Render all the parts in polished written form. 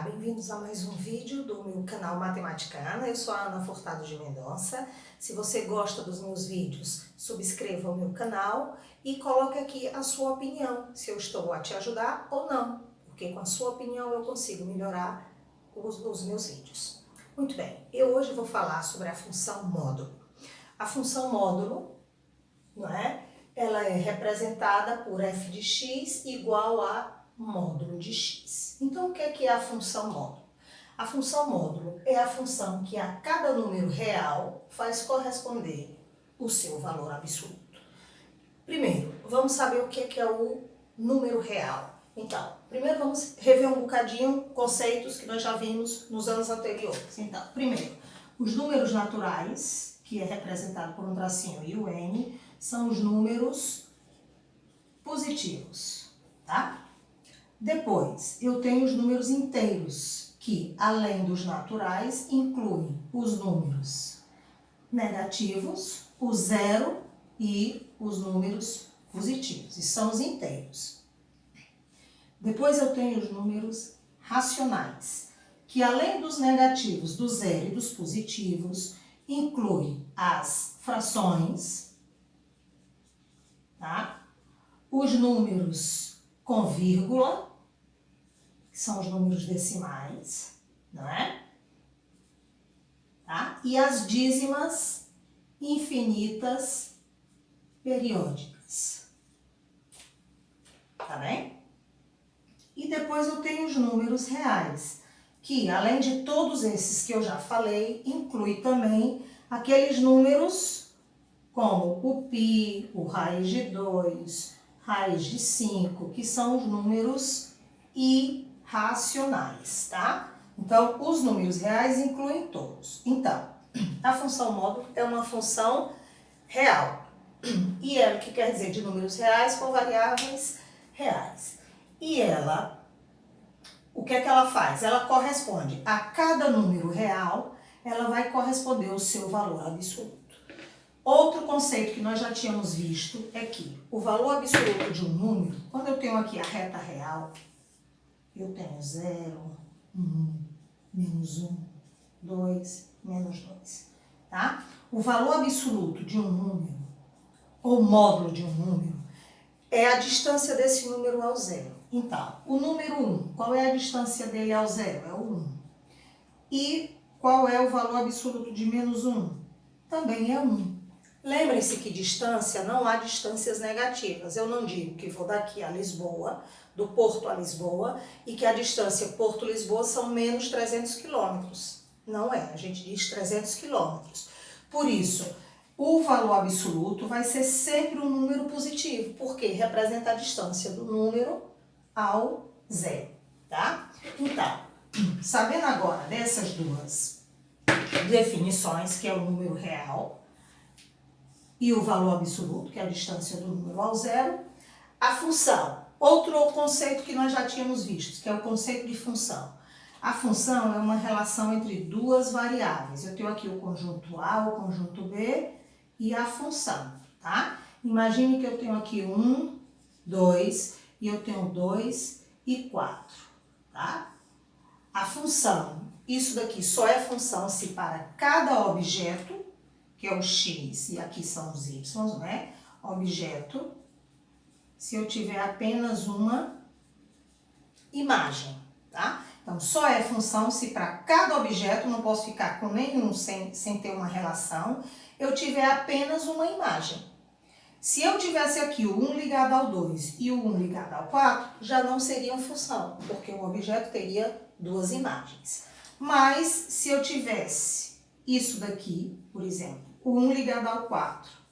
bem-vindos a mais um vídeo do meu canal Matemática Ana. Eu sou a Ana Furtado de Mendonça. Se você gosta dos meus vídeos, subscreva o meu canal e coloque aqui a sua opinião, se eu estou a te ajudar ou não, porque com a sua opinião eu consigo melhorar os meus vídeos. Muito bem, eu hoje vou falar sobre a função módulo. A função módulo, não é? Ela é representada por f de x igual a módulo de x. Então, o que é a função módulo? A função módulo é a função que a cada número real faz corresponder o seu valor absoluto. Primeiro, vamos saber o que é o número real. Então, primeiro vamos rever um bocadinho conceitos que nós já vimos nos anos anteriores. Então, primeiro, os números naturais, que é representado por um tracinho e o n, são os números positivos, tá? Depois, eu tenho os números inteiros, que, além dos naturais, incluem os números negativos, o zero e os números positivos, e são os inteiros. Depois eu tenho os números racionais, que além dos negativos, do zero e dos positivos, incluem as frações, tá? Os números com vírgula, que são os números decimais, não é? Tá? E as dízimas infinitas periódicas. Tá bem? E depois eu tenho os números reais, que além de todos esses que eu já falei, inclui também aqueles números como o π, o raiz de 2, raiz de 5, que são os números irracionais, tá? Então, os números reais incluem todos. Então, a função módulo é uma função real. E ela, que quer dizer de números reais com variáveis reais. E ela, o que é que ela faz? Ela corresponde a cada número real, ela vai corresponder ao seu valor absoluto. Outro conceito que nós já tínhamos visto é que o valor absoluto de um número, quando eu tenho aqui a reta real, eu tenho 0, 1, menos 1, 2, menos 2, tá? O valor absoluto de um número, ou módulo de um número, é a distância desse número ao zero. Então, o número 1, qual é a distância dele ao zero? É o 1. E qual é o valor absoluto de menos 1? Também é 1. Lembrem-se que distância, não há distâncias negativas. Eu não digo que vou daqui a Lisboa, do Porto a Lisboa, e que a distância Porto-Lisboa são menos 300 quilômetros. Não é, a gente diz 300 quilômetros. Por isso, o valor absoluto vai ser sempre um número positivo, porque representa a distância do número ao zero, tá? Então, sabendo agora dessas duas definições, que é o número real e o valor absoluto, que é a distância do número ao zero, a função. Outro conceito que nós já tínhamos visto, que é o conceito de função. A função é uma relação entre duas variáveis. Eu tenho aqui o conjunto A, o conjunto B e a função, tá? Imagine que eu tenho aqui 1, 2 e eu tenho 2 e 4, tá? A função, isso daqui só é função se para cada objeto, que é o x, e aqui são os y, né? Objeto, se eu tiver apenas uma imagem, tá? Então, só é função se para cada objeto, não posso ficar com nenhum sem ter uma relação, eu tiver apenas uma imagem. Se eu tivesse aqui o 1 ligado ao 2 e o 1 ligado ao 4, já não seriam função, porque o objeto teria duas imagens. Mas, se eu tivesse isso daqui, por exemplo, o 1 ligado ao 4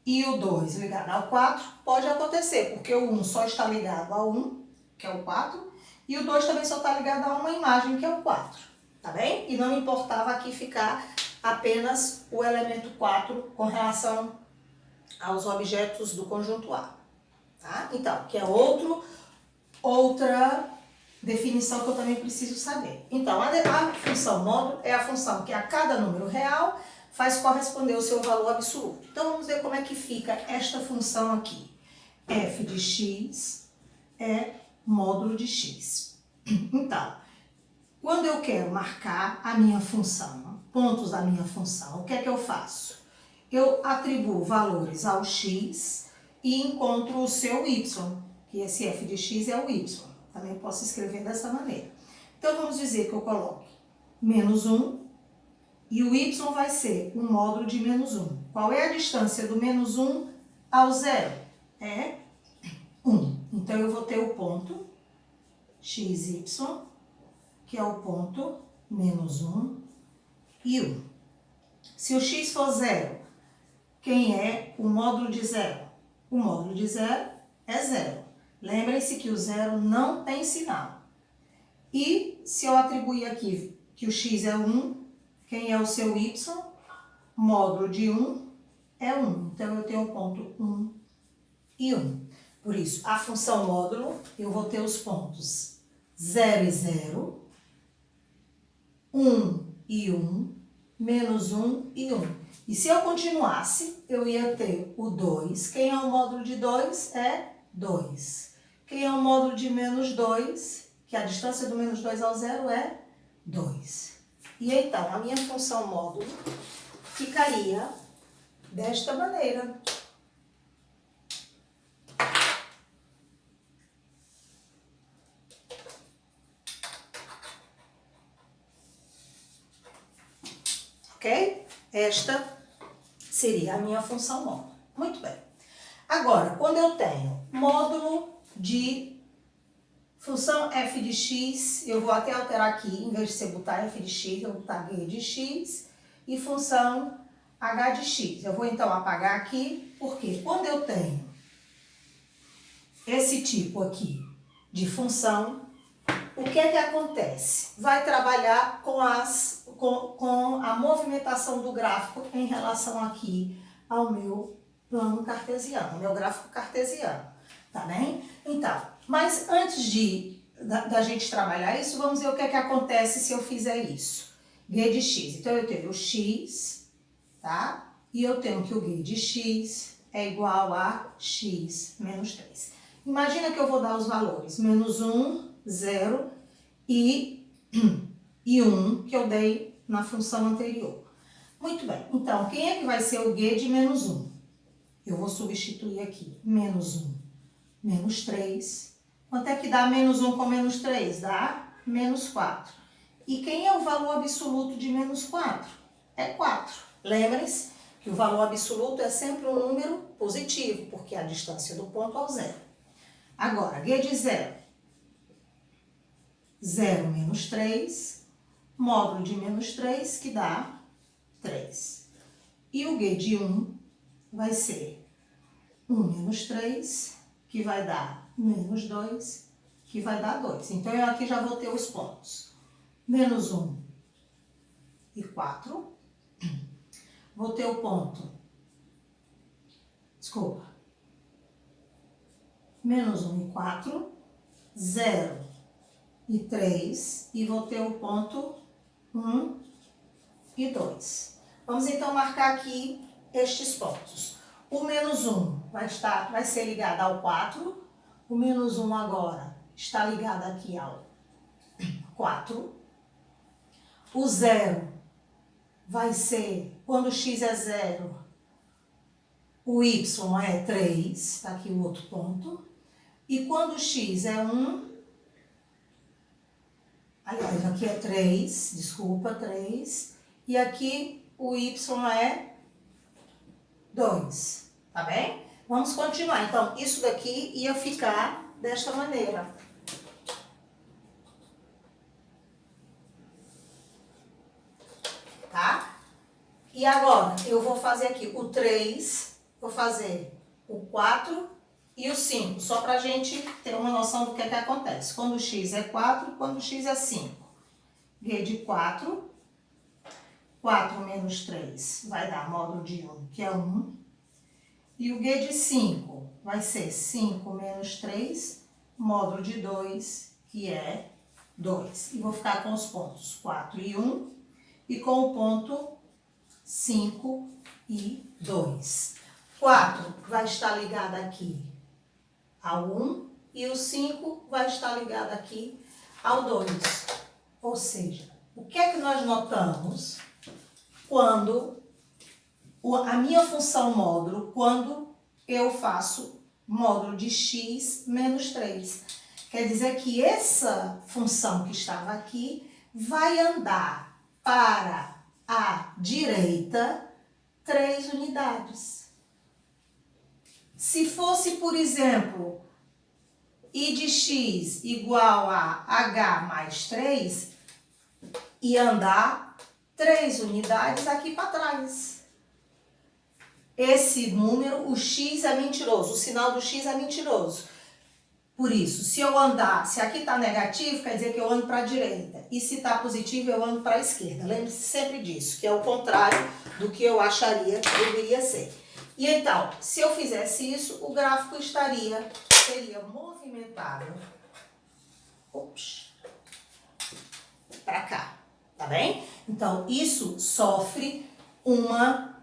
e o 2 ligado ao 4, pode acontecer, porque o 1 só está ligado ao 1, que é o 4, e o 2 também só está ligado a uma imagem, que é o 4, tá bem? E não importava aqui ficar apenas o elemento 4 com relação aos objetos do conjunto A, tá? Então, que é outra definição que eu também preciso saber. Então, a função módulo é a função que a cada número real faz corresponder o seu valor absoluto. Então, vamos ver como é que fica esta função aqui. F de x é módulo de x. Então, quando eu quero marcar a minha função, pontos da minha função, o que é que eu faço? Eu atribuo valores ao x e encontro o seu y, que esse f de x é o y. Também posso escrever dessa maneira. Então, vamos dizer que eu coloque menos 1 e o y vai ser um módulo de menos 1. Qual é a distância do menos 1 ao zero? É 1. Então, eu vou ter o ponto xy, que é o ponto menos 1 e 1. Se o x for zero, quem é o módulo de zero? O módulo de zero é zero. Lembrem-se que o zero não tem sinal. E se eu atribuir aqui que o x é 1, quem é o seu y? Módulo de 1 é 1. Então, eu tenho o ponto 1 e 1. Por isso, a função módulo, eu vou ter os pontos 0 e 0, 1 e 1, menos 1 e 1. E se eu continuasse, eu ia ter o 2. Quem é o módulo de 2? É 2. Quem é o módulo de menos 2? Que a distância do menos 2 ao zero é 2. E então, a minha função módulo ficaria desta maneira. Ok? Esta seria a minha função módulo. Muito bem. Agora, quando eu tenho módulo de função f de x, eu vou até alterar aqui, em vez de você botar f de x, eu vou botar g de x e função h de x. Eu vou então apagar aqui, porque quando eu tenho esse tipo aqui de função, o que é que acontece? Vai trabalhar com a movimentação do gráfico em relação aqui ao meu plano cartesiano, meu gráfico cartesiano, tá bem? Então, mas antes da gente trabalhar isso, vamos ver o que é que acontece se eu fizer isso. G de x, então eu tenho o x, tá? E eu tenho que o g de x é igual a x menos 3. Imagina que eu vou dar os valores menos 1, 0 e 1 que eu dei na função anterior. Muito bem, então quem é que vai ser o g de menos 1? Eu vou substituir aqui menos 1, menos 3. Quanto é que dá menos 1 com menos 3? Dá menos 4. E quem é o valor absoluto de menos 4? É 4. Lembrem-se que o valor absoluto é sempre um número positivo, porque é a distância do ponto ao zero. Agora, g de 0. 0 menos 3, módulo de menos 3, que dá 3. E o g de 1 vai ser 1 menos 3, que vai dar menos 2, que vai dar 2. Então, eu aqui já vou ter os pontos. Menos 1 e 4. Vou ter o ponto. Desculpa. Menos 1 e 4. 0 e 3. E vou ter o ponto 1 e 2. Vamos então marcar aqui estes pontos. O menos 1 vai ser ligado ao 4. O menos 1 agora está ligado aqui ao 4. O 0 vai ser, quando x é 0, o y é 3, está aqui o outro ponto. E quando x é 1, aliás, aqui é 3, desculpa, 3. E aqui o y é 2, tá bem? Vamos continuar. Então, isso daqui ia ficar desta maneira. Tá? E agora, eu vou fazer aqui o 3, vou fazer o 4 e o 5, só pra gente ter uma noção do que é que acontece. Quando o x é 4, quando o x é 5. G de 4, 4 menos 3 vai dar módulo de 1, que é 1. E o g de 5 vai ser 5 menos 3, módulo de 2, que é 2. E vou ficar com os pontos 4 e 1 e com o ponto 5 e 2. 4 vai estar ligado aqui ao 1 e o 5 vai estar ligado aqui ao 2. Ou seja, o que é que nós notamos quando a minha função módulo, quando eu faço módulo de x menos 3? Quer dizer que essa função que estava aqui vai andar para a direita 3 unidades. Se fosse, por exemplo, I de x igual a h mais 3, ia andar 3 unidades aqui para trás. Esse número, o x é mentiroso, o sinal do x é mentiroso. Por isso, se eu andar, se aqui está negativo, quer dizer que eu ando para a direita. E se está positivo, eu ando para a esquerda. Lembre-se sempre disso, que é o contrário do que eu acharia que deveria ser. E então, se eu fizesse isso, o gráfico seria movimentado para cá, tá bem? Então, isso sofre uma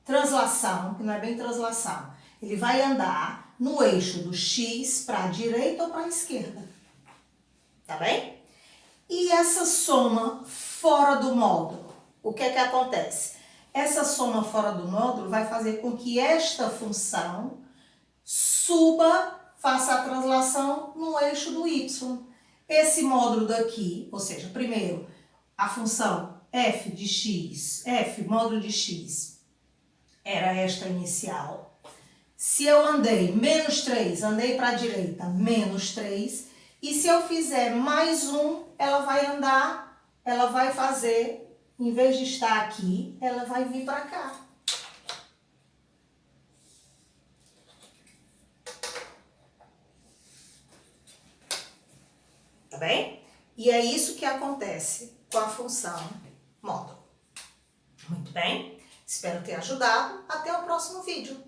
translação, que não é bem translação. Ele vai andar no eixo do x para a direita ou para a esquerda. Tá bem? E essa soma fora do módulo, o que é que acontece? Essa soma fora do módulo vai fazer com que esta função suba, faça a translação no eixo do y. Esse módulo daqui, ou seja, primeiro, a função f de x, f módulo de x, era esta inicial. Se eu andei menos 3, andei para a direita, menos 3. E se eu fizer mais 1, ela vai fazer, em vez de estar aqui, ela vai vir para cá. Tá bem? E é isso que acontece com a função módulo. Muito bem? Espero ter ajudado. Até o próximo vídeo.